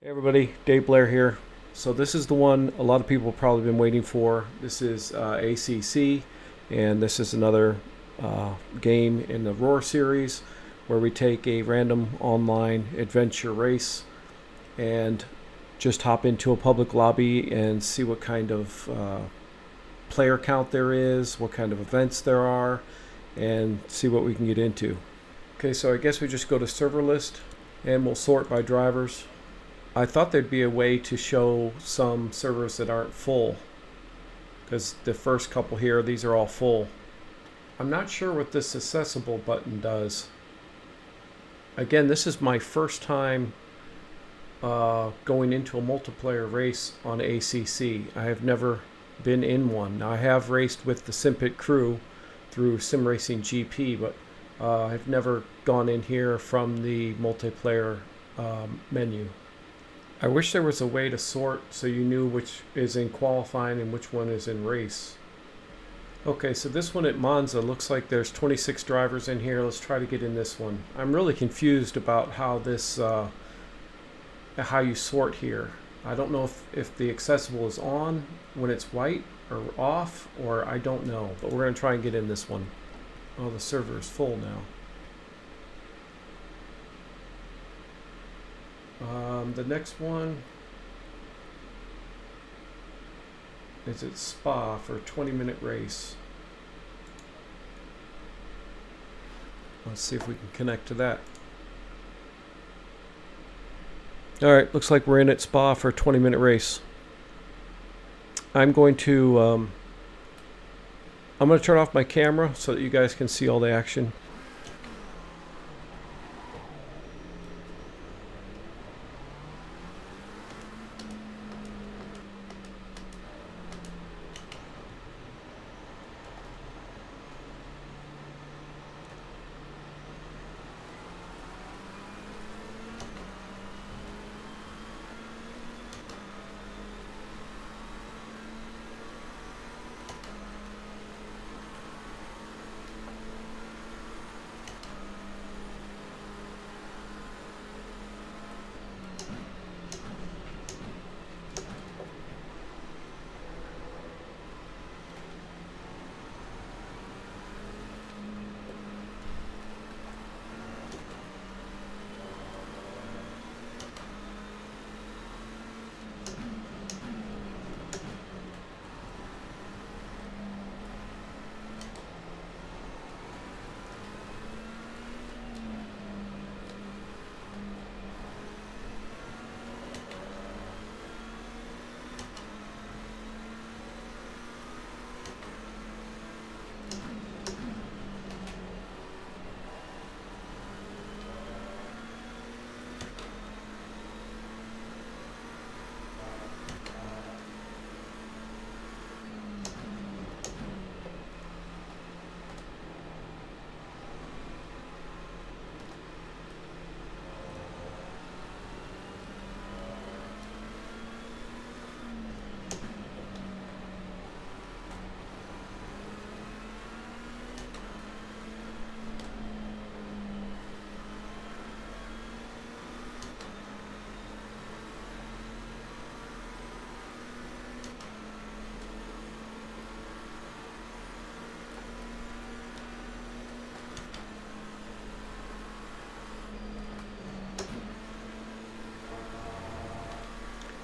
Hey everybody, Dave Blair here. So this is the one a lot of people have probably been waiting for. This is ACC, and this is another game in the Roar series where we take a random online adventure race and just hop into a public lobby and see what kind of player count there is, what kind of events there are, and see what we can get into. Okay, so I guess we just go to server list and we'll sort by drivers. I thought there'd be a way to show some servers that aren't full, because the first couple here, these are all full. I'm not sure what this accessible button does. Again, this is my first time going into a multiplayer race on ACC. I have never been in one. Now, I have raced with the Simpit crew through Sim Racing GP, but I've never gone in here from the multiplayer menu. I wish there was a way to sort so you knew which is in qualifying and which one is in race. Okay, so this one at Monza looks like there's 26 drivers in here. Let's try to get in this one. I'm really confused about how this, how you sort here. I don't know if the accessible is on when it's white or off, or I don't know. But we're going to try and get in this one. Oh, the server is full now. The next one is at Spa for a 20-minute race. Let's see if we can connect to that. All right, looks like we're in at Spa for a 20-minute race. I'm going to turn off my camera so that you guys can see all the action.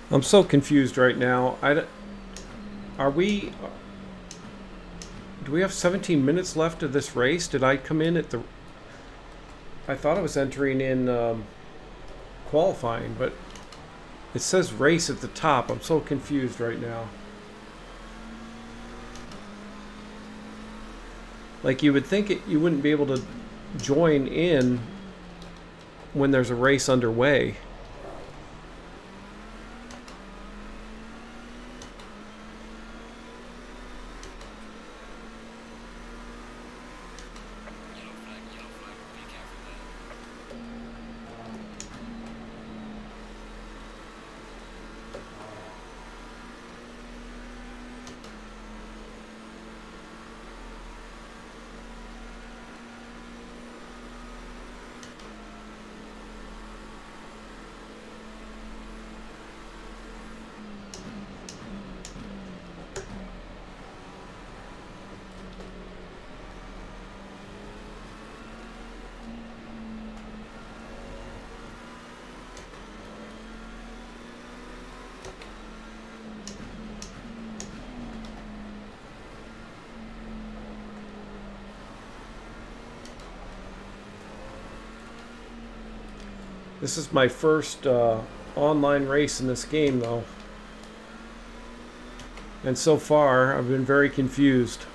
I'm so confused right now. Are we? Do we have 17 minutes left of this race? Did I come in at the? I thought I was entering in qualifying, but it says race at the top. I'm so confused right now. Like you would think you wouldn't be able to join in when there's a race underway. This is my first online race in this game, though. And so far, I've been very confused.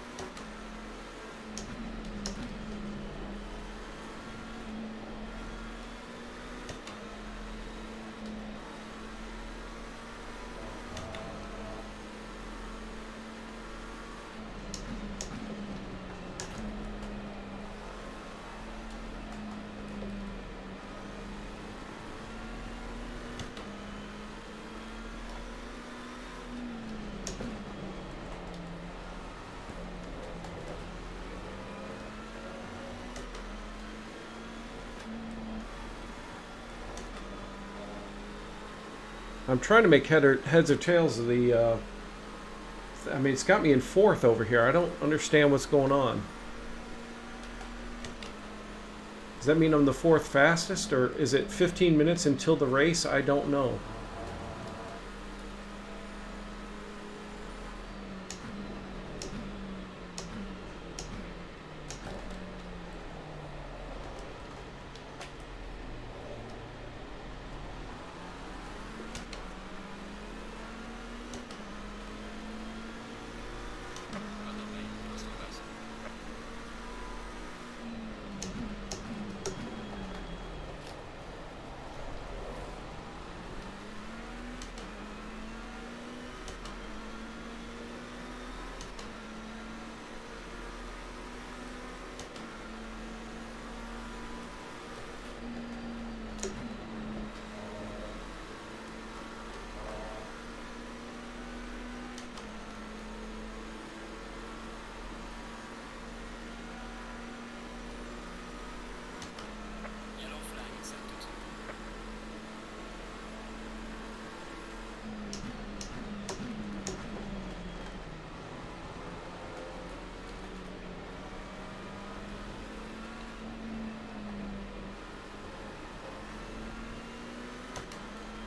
I'm trying to make heads or tails of the... I mean, it's got me in fourth over here. I don't understand what's going on. Does that mean I'm the fourth fastest, or is it 15 minutes until the race? I don't know.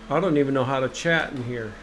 I don't even know how to chat in here.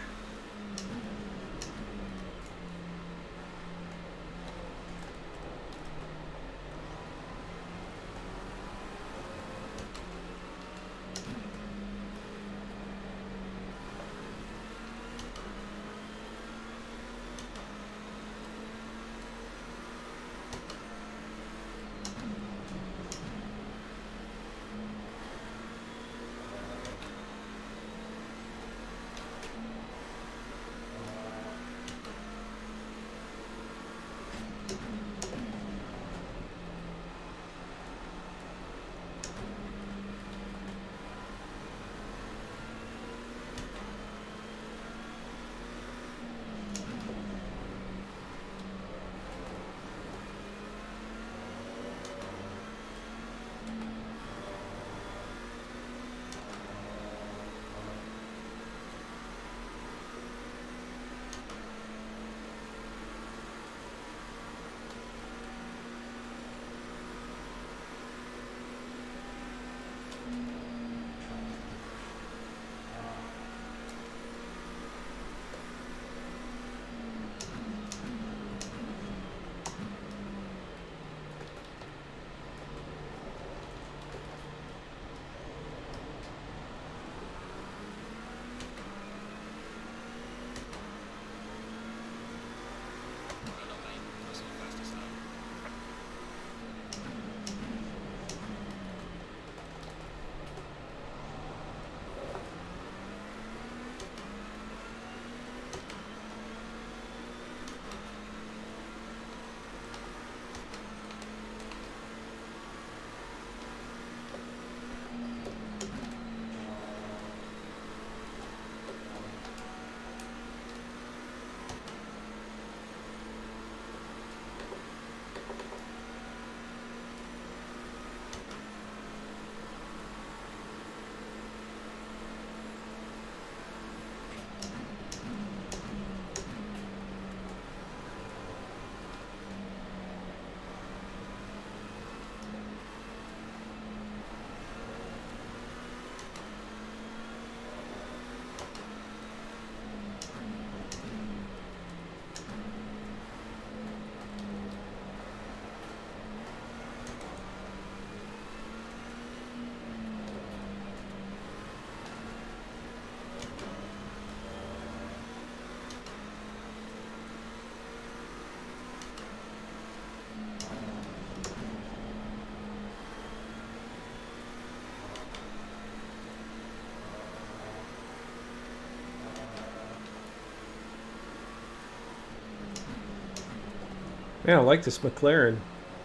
Man, I like this McLaren.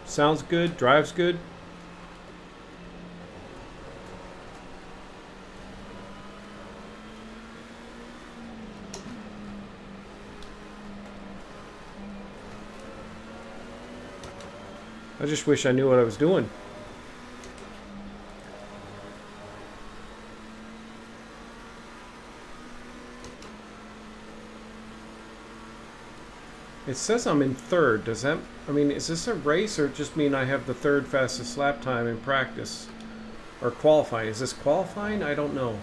Sounds good, drives good. I just wish I knew what I was doing. It says I'm in third. Does that, I mean, is this a race or just mean I have the third fastest lap time in practice? Or qualifying? Is this qualifying? I don't know.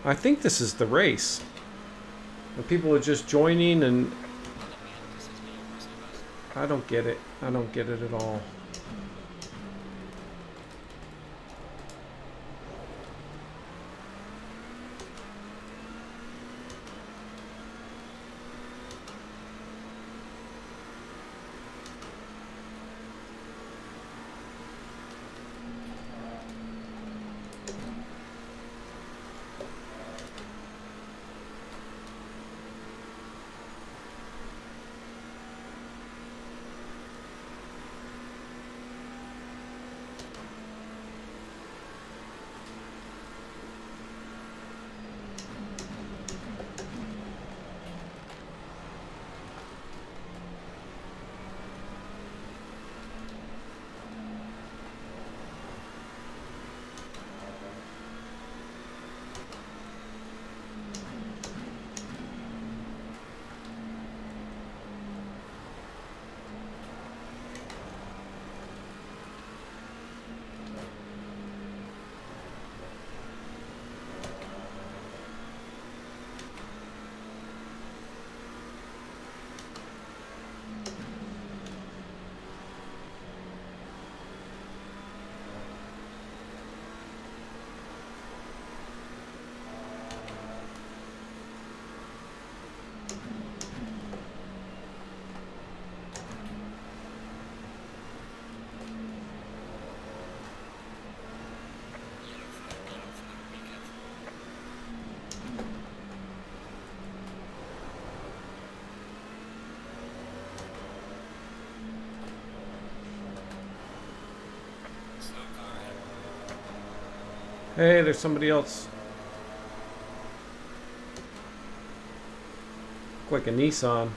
I think this is the race. And people are just joining and I don't get it. I don't get it at all. Hey, there's somebody else. Look like a Nissan.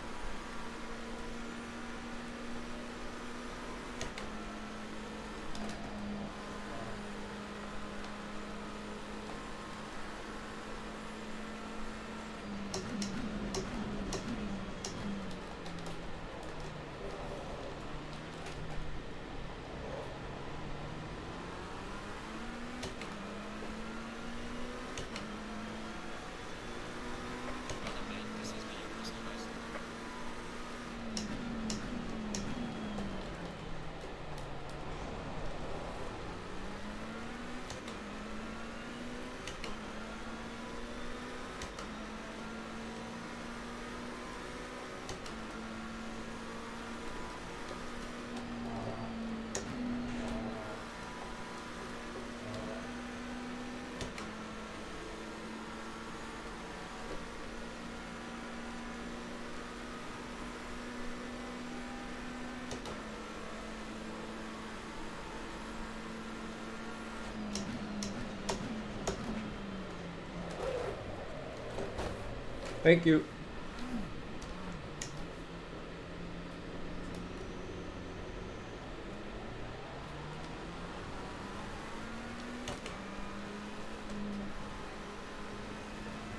Thank you.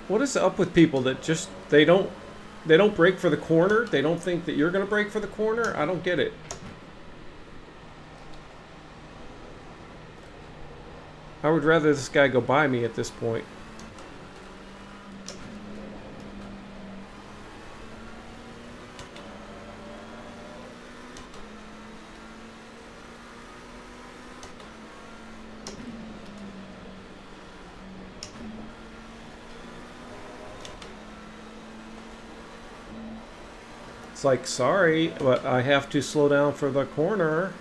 What is up with people that just they don't brake for the corner? They don't think that you're going to brake for the corner? I don't get it. I would rather this guy go by me at this point. It's like, sorry, but I have to slow down for the corner.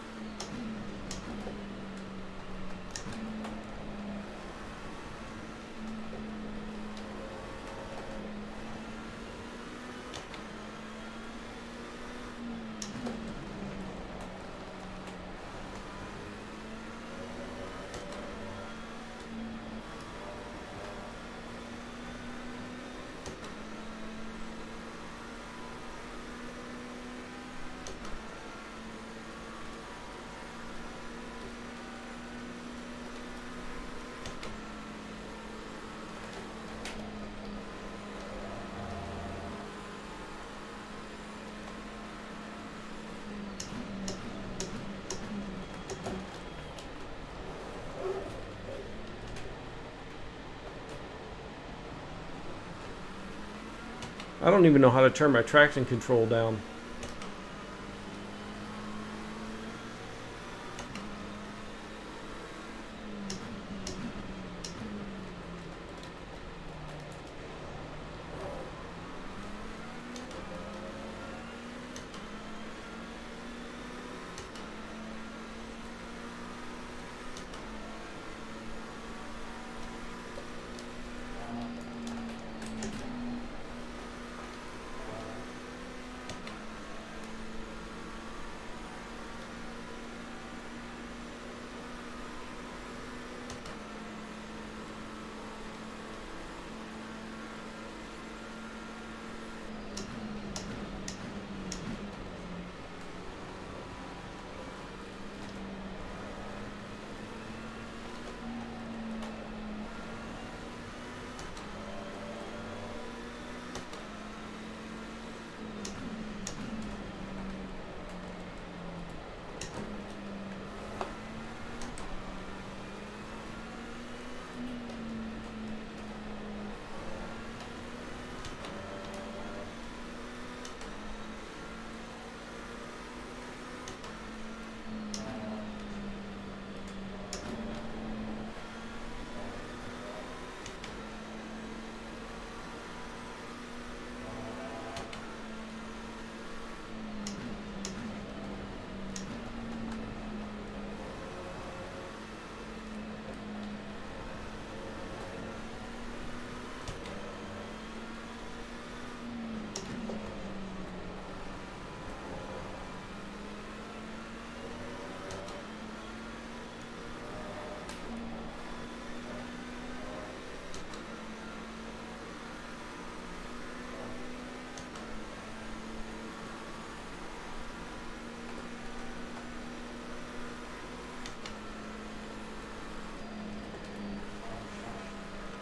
I don't even know how to turn my traction control down.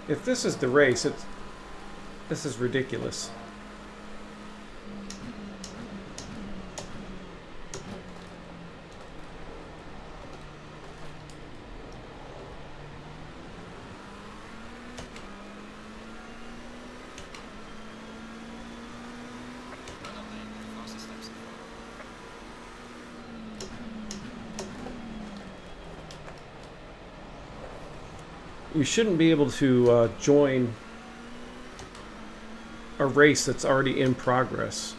If this is the race, this is ridiculous. You shouldn't be able to join a race that's already in progress.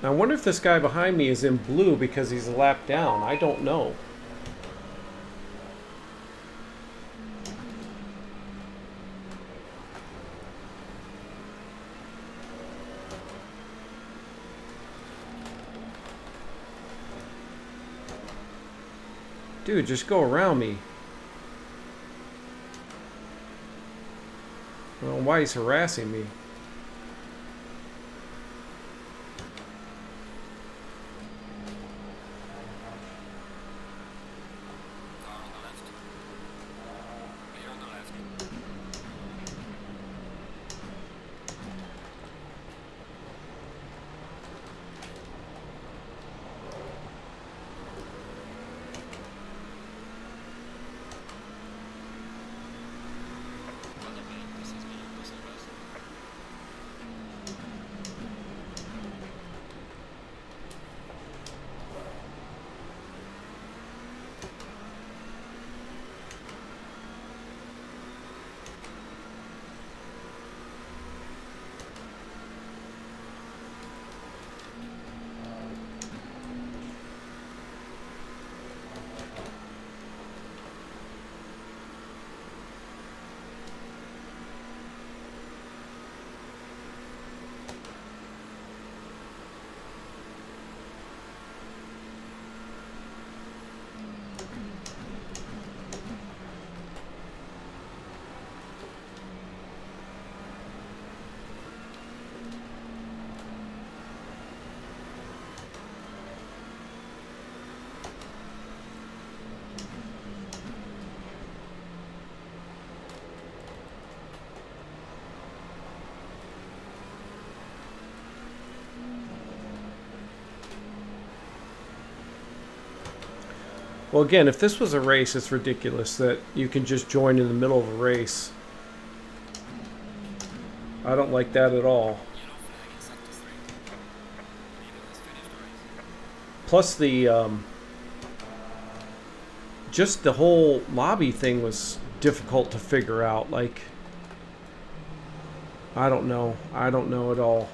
I wonder if this guy behind me is in blue because he's a lap down. I don't know. Dude, just go around me. I don't know why he's harassing me. Well, again, if this was a race, it's ridiculous that you can just join in the middle of a race. I don't like that at all. Plus just the whole lobby thing was difficult to figure out. Like, I don't know. I don't know at all.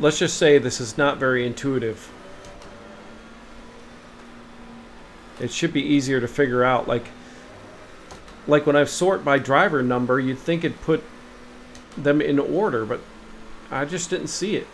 Let's just say this is not very intuitive. It should be easier to figure out. Like when I sort by driver number, you'd think it'd put them in order, but I just didn't see it.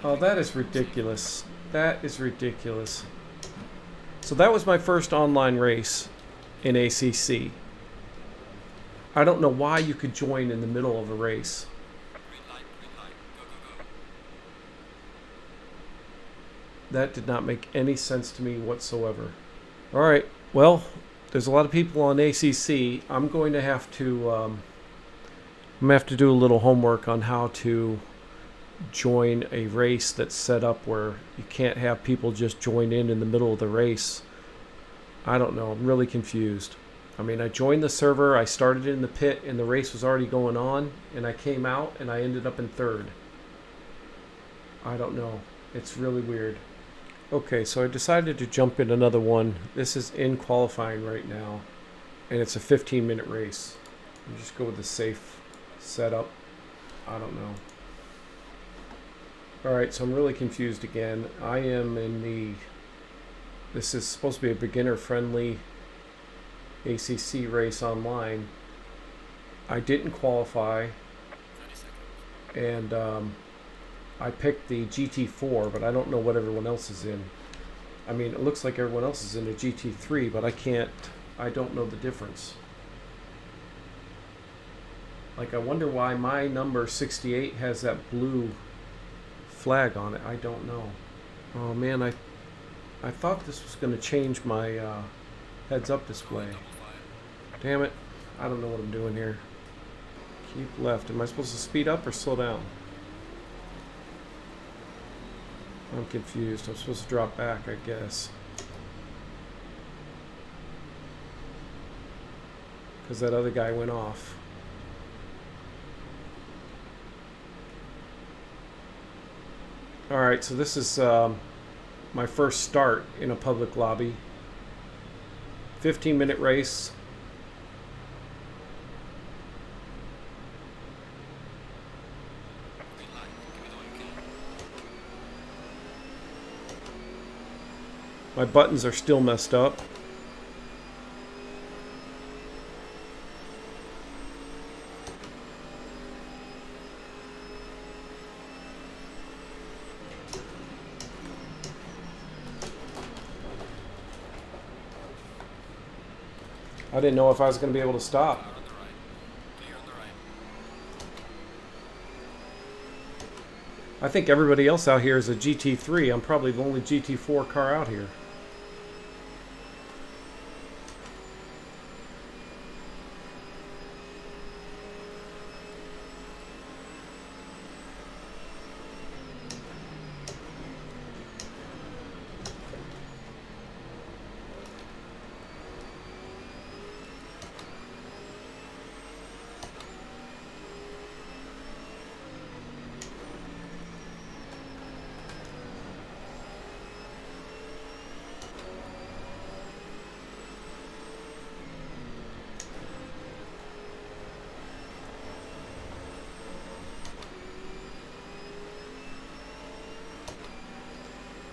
Oh, that is ridiculous. That is ridiculous. So that was my first online race in ACC. I don't know why you could join in the middle of a race. That did not make any sense to me whatsoever. All right, well, there's a lot of people on ACC. I'm going to have to do a little homework on how to join a race that's set up where you can't have people just join in the middle of the race. I don't know. I'm really confused. I mean, I joined the server, I started in the pit, and the race was already going on, and I came out, and I ended up in third. I don't know. It's really weird. Okay, so I decided to jump in another one. This is in qualifying right now, and it's a 15-minute race. You just go with the safe setup. I don't know. Alright, so I'm really confused again. I am in the... This is supposed to be a beginner-friendly ACC race online. I didn't qualify, and I picked the GT4, but I don't know what everyone else is in. I mean, it looks like everyone else is in a GT3, but I don't know the difference. Like, I wonder why my number 68 has that blue flag on it. I don't know. Oh man, I thought this was going to change my heads up display. Damn it. I don't know what I'm doing here. Keep left. Am I supposed to speed up or slow down? I'm confused. I'm supposed to drop back, I guess. Because that other guy went off. Alright, so this is my first start in a public lobby. 15-minute race. My buttons are still messed up. I didn't know if I was going to be able to stop. I think everybody else out here is a GT3. I'm probably the only GT4 car out here.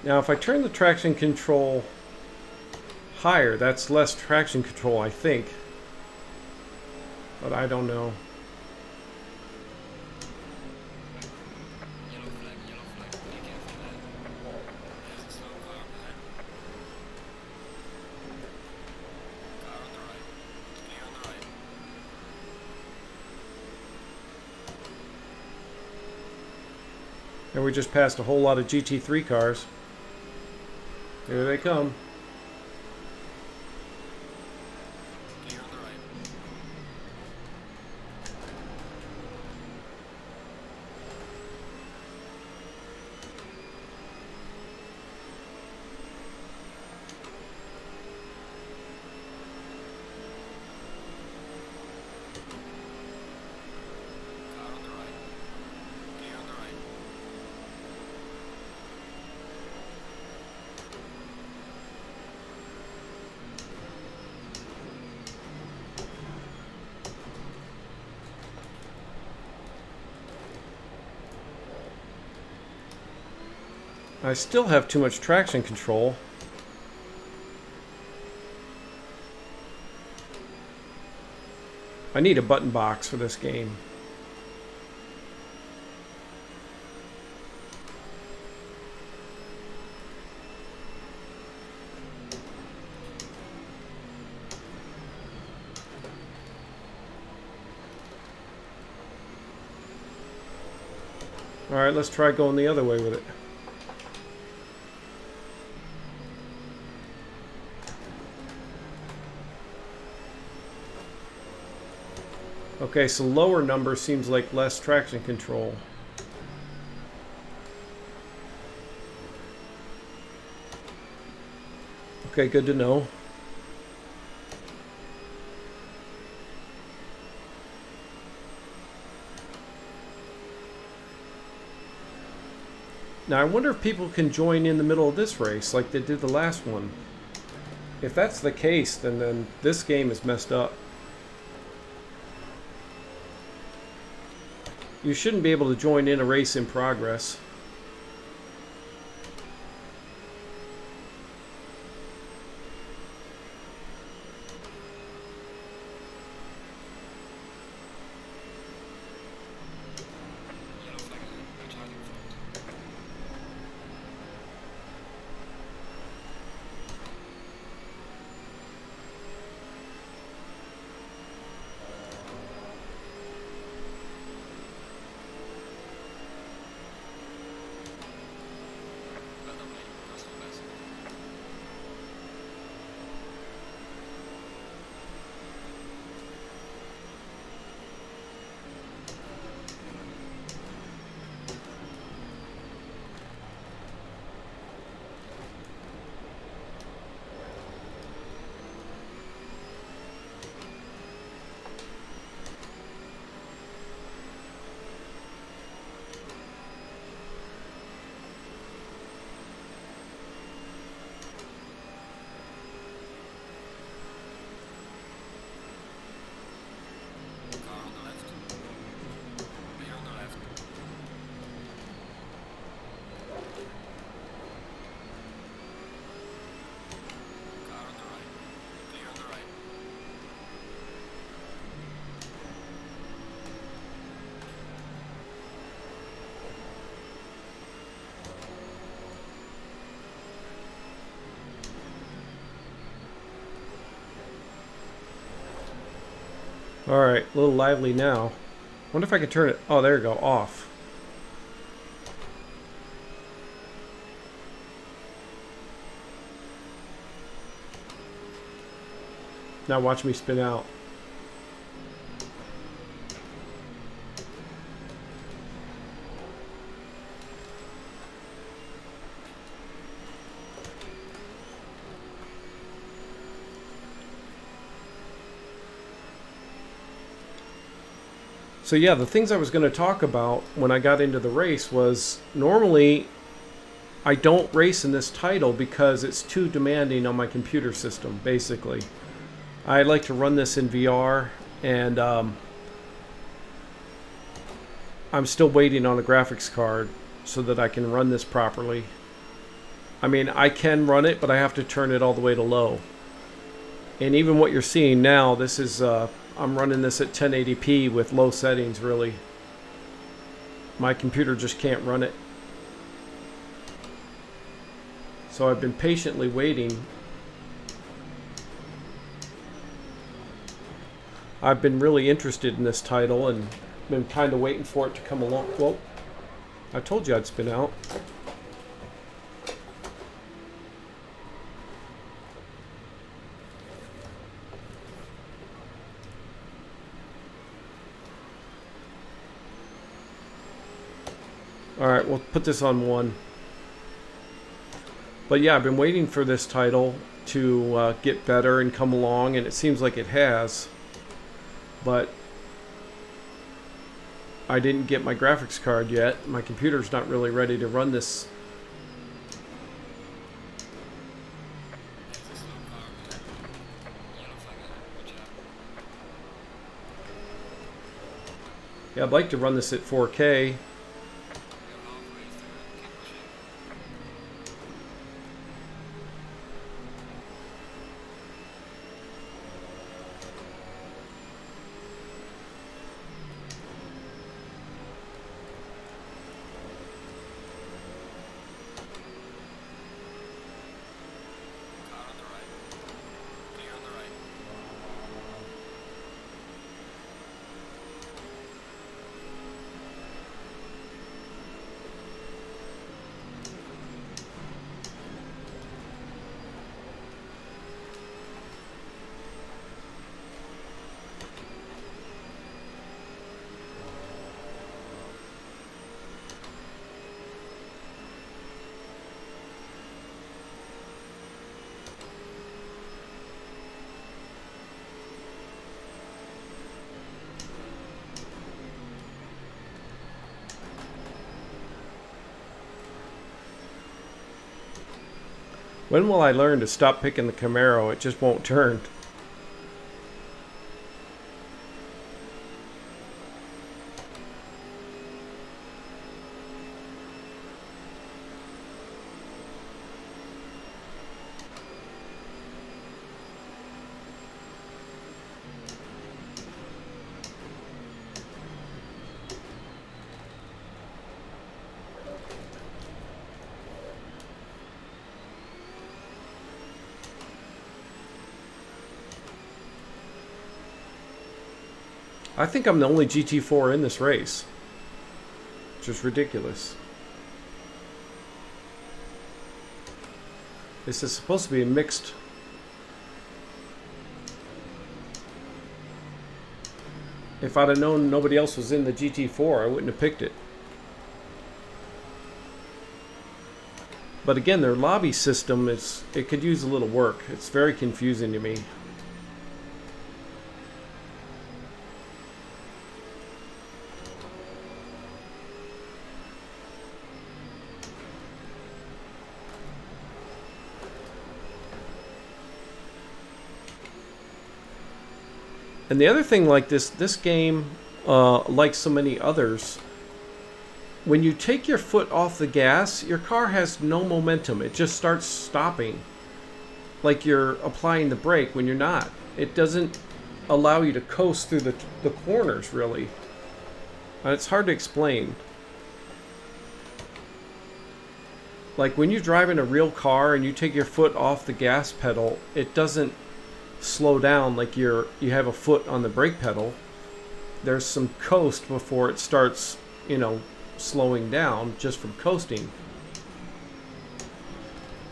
Now, if I turn the traction control higher, that's less traction control, I think. But I don't know. And we just passed a whole lot of GT3 cars. Here they come. I still have too much traction control. I need a button box for this game. All right, let's try going the other way with it. Okay, so lower number seems like less traction control. Okay, good to know. Now I wonder if people can join in the middle of this race like they did the last one. If that's the case, then this game is messed up. You shouldn't be able to join in a race in progress. Alright, a little lively now. Wonder if I can turn it... Oh, there you go. Off. Now watch me spin out. So yeah, the things I was going to talk about when I got into the race was normally I don't race in this title because it's too demanding on my computer system, basically. I like to run this in VR, and I'm still waiting on a graphics card so that I can run this properly. I mean, I can run it, but I have to turn it all the way to low. And even what you're seeing now, this is... I'm running this at 1080p with low settings, really. My computer just can't run it. So I've been patiently waiting. I've been really interested in this title and been kind of waiting for it to come along. Well, I told you I'd spin out. Alright, we'll put this on 1. But yeah, I've been waiting for this title to get better and come along, and it seems like it has. But I didn't get my graphics card yet. My computer's not really ready to run this. Yeah, I'd like to run this at 4K. When will I learn to stop picking the Camaro? It just won't turn. I think I'm the only GT4 in this race, which is ridiculous. This is supposed to be a mixed. If I'd have known nobody else was in the GT4, I wouldn't have picked it. But again, their lobby system it could use a little work. It's very confusing to me. And the other thing, like this game, like so many others, when you take your foot off the gas, your car has no momentum. It just starts stopping, like you're applying the brake when you're not. It doesn't allow you to coast through the corners, really. It's hard to explain. Like when you're driving a real car and you take your foot off the gas pedal, it doesn't slow down, like you have a foot on the brake pedal, there's some coast before it starts, you know, slowing down just from coasting.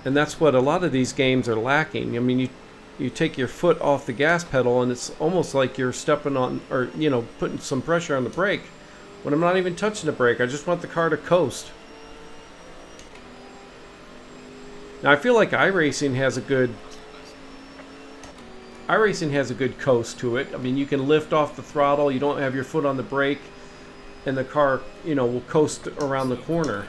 And that's what a lot of these games are lacking. I mean, you take your foot off the gas pedal and it's almost like you're stepping on, or, you know, putting some pressure on the brake when I'm not even touching the brake. I just want the car to coast. Now I feel like iRacing has a good coast to it. I mean, you can lift off the throttle, you don't have your foot on the brake, and the car, you know, will coast around the corner.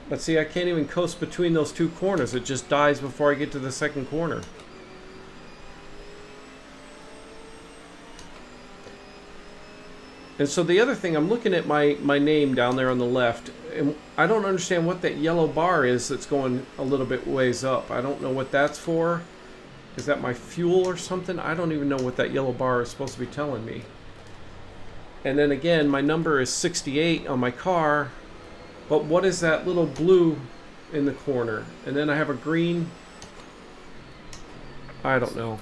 But see, I can't even coast between those two corners. It just dies before I get to the second corner. And so the other thing, I'm looking at my name down there on the left, and I don't understand what that yellow bar is that's going a little bit ways up. I don't know what that's for. Is that my fuel or something? I don't even know what that yellow bar is supposed to be telling me. And then again, my number is 68 on my car, but what is that little blue in the corner? And then I have a green. I don't know.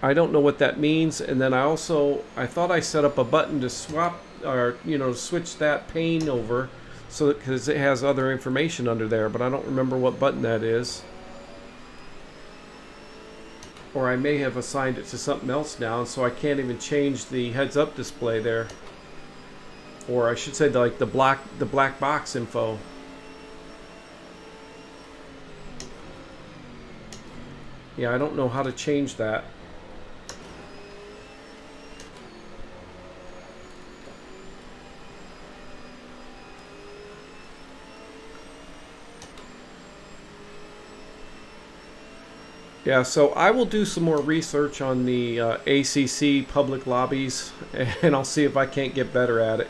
I don't know what that means. And then I thought I set up a button to swap, or, you know, switch that pane over, so that, because it has other information under there, but I don't remember what button that is. Or I may have assigned it to something else now, and so I can't even change the heads-up display there. Or I should say, like the black box info. Yeah, I don't know how to change that. Yeah, so I will do some more research on the ACC public lobbies, and I'll see if I can't get better at it.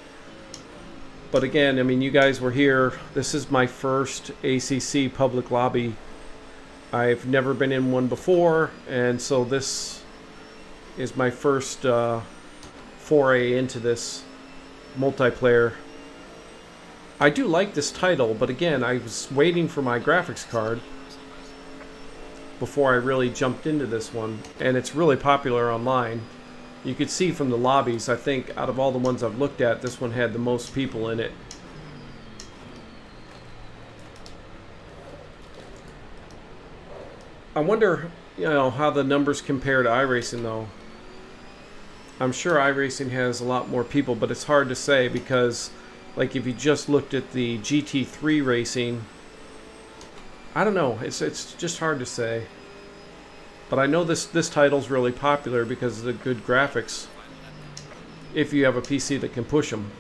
But again, I mean, you guys were here. This is my first ACC public lobby. I've never been in one before, and so this is my first foray into this multiplayer. I do like this title, but again, I was waiting for my graphics card before I really jumped into this one, and it's really popular online. You could see from the lobbies, I think out of all the ones I've looked at, this one had the most people in it. I wonder, you know, how the numbers compare to iRacing though. I'm sure iRacing has a lot more people, but it's hard to say because, like, if you just looked at the GT3 racing, I don't know. It's just hard to say. But I know this title's really popular because of the good graphics. If you have a PC that can push them.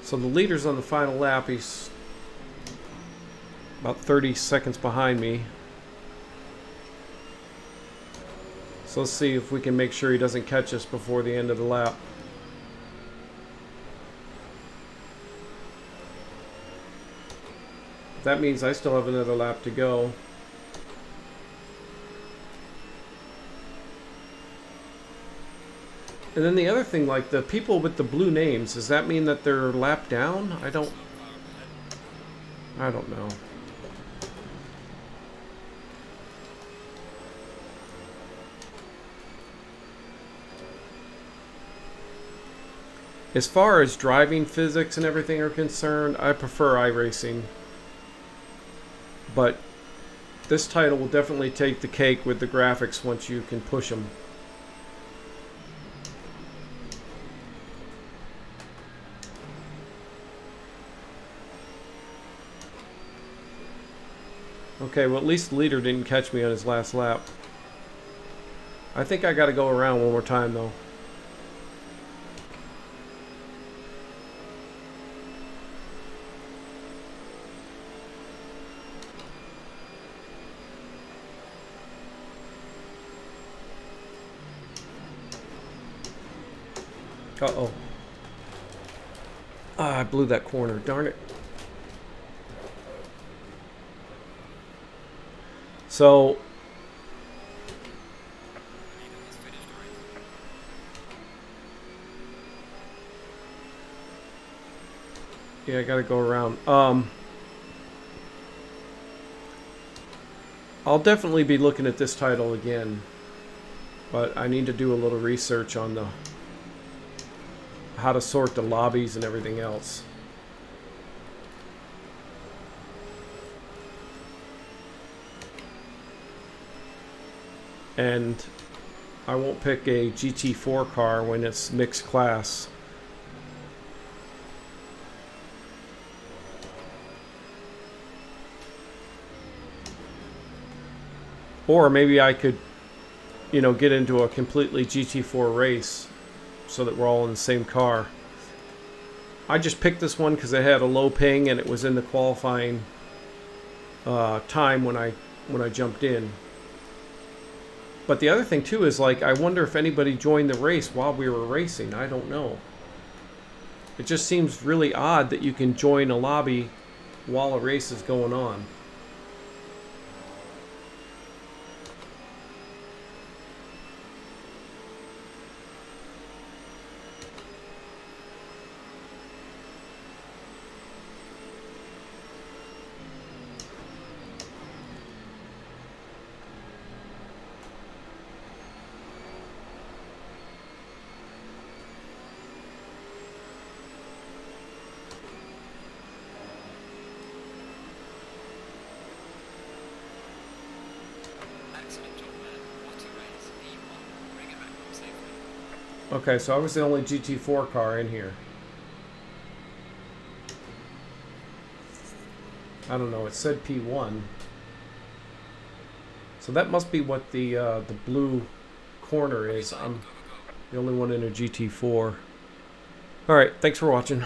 So the leader's on the final lap. He's about 30 seconds behind me. So let's see if we can make sure he doesn't catch us before the end of the lap. That means I still have another lap to go. And then the other thing, like the people with the blue names, does that mean that they're lap down? I don't know. As far as driving physics and everything are concerned, I prefer iRacing. But this title will definitely take the cake with the graphics once you can push them. Okay, well at least the leader didn't catch me on his last lap. I think I gotta go around one more time though. Uh-oh. Ah, I blew that corner. Darn it. So, Yeah, I gotta go around. I'll definitely be looking at this title again, but I need to do a little research on the how to sort the lobbies and everything else. And I won't pick a GT4 car when it's mixed class. Or maybe I could, you know, get into a completely GT4 race so that we're all in the same car. I just picked this one because it had a low ping and it was in the qualifying time when I jumped in. But the other thing too is, like, I wonder if anybody joined the race while we were racing. I don't know. It just seems really odd that you can join a lobby while a race is going on. Okay, so I was the only GT4 car in here. I don't know, it said P1. So that must be what the blue corner is. I'm the only one in a GT4. Alright, thanks for watching.